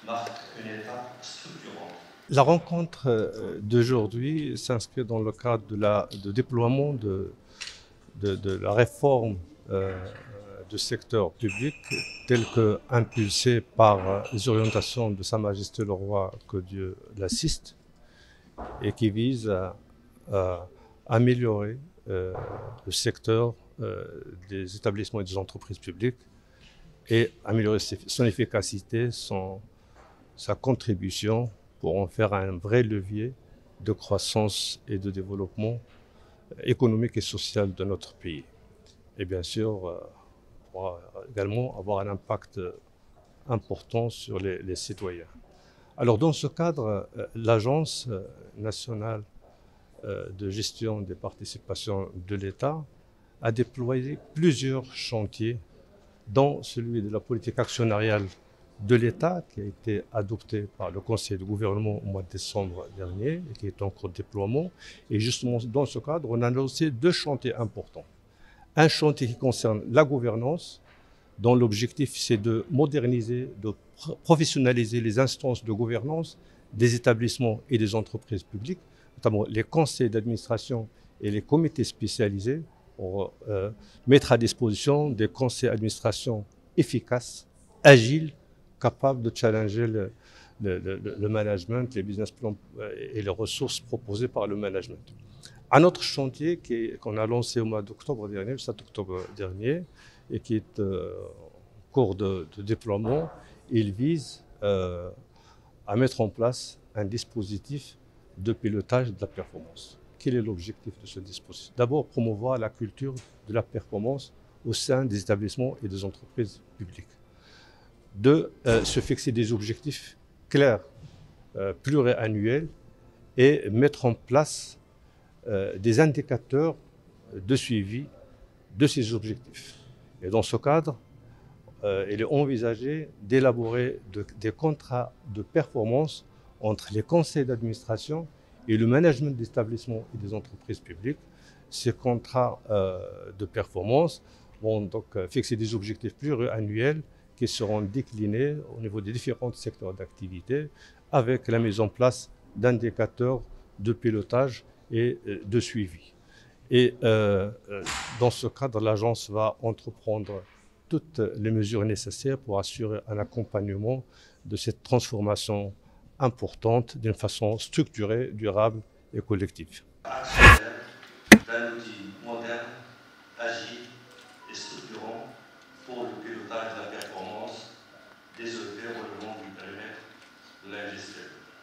marque une étape structurante. La rencontre d'aujourd'hui s'inscrit dans le cadre de déploiement de la réforme du secteur public telle que impulsée par les orientations de Sa Majesté le Roi, que Dieu l'assiste, et qui vise à améliorer le secteur des établissements et des entreprises publiques et améliorer son efficacité, sa contribution pour en faire un vrai levier de croissance et de développement économique et social de notre pays. Et bien sûr, pourra également avoir un impact important sur les citoyens. Alors dans ce cadre, l'Agence nationale de gestion des participations de l'État a déployé plusieurs chantiers, dont celui de la politique actionnariale de l'État qui a été adopté par le Conseil de gouvernement au mois de décembre dernier et qui est en cours de déploiement. Et justement, dans ce cadre, on a lancé deux chantiers importants. Un chantier qui concerne la gouvernance, dont l'objectif c'est de moderniser, de professionnaliser les instances de gouvernance des établissements et des entreprises publiques, notamment les conseils d'administration et les comités spécialisés, pour mettre à disposition des conseils d'administration efficaces, agiles, capables de challenger le management, les business plans et les ressources proposées par le management. Un autre chantier qu'on a lancé au mois d'octobre dernier, le 7 octobre dernier, et qui est en cours de déploiement, il vise à mettre en place un dispositif de pilotage de la performance. Quel est l'objectif de ce dispositif? D'abord, promouvoir la culture de la performance au sein des établissements et des entreprises publiques. Deux, se fixer des objectifs clairs, pluriannuels, et mettre en place des indicateurs de suivi de ces objectifs. Et dans ce cadre, il est envisagé d'élaborer des contrats de performance entre les conseils d'administration et le management des établissements et des entreprises publiques. Ces contrats de performance vont donc fixer des objectifs pluriannuels qui seront déclinés au niveau des différents secteurs d'activité avec la mise en place d'indicateurs de pilotage et de suivi. Et dans ce cadre, l'agence va entreprendre toutes les mesures nécessaires pour assurer un accompagnement de cette transformation importante d'une façon structurée, durable et collective. Actionnaire d'un outil moderne, agile et structurant pour le pilotage de la performance des EP relevant du périmètre de l'industrie.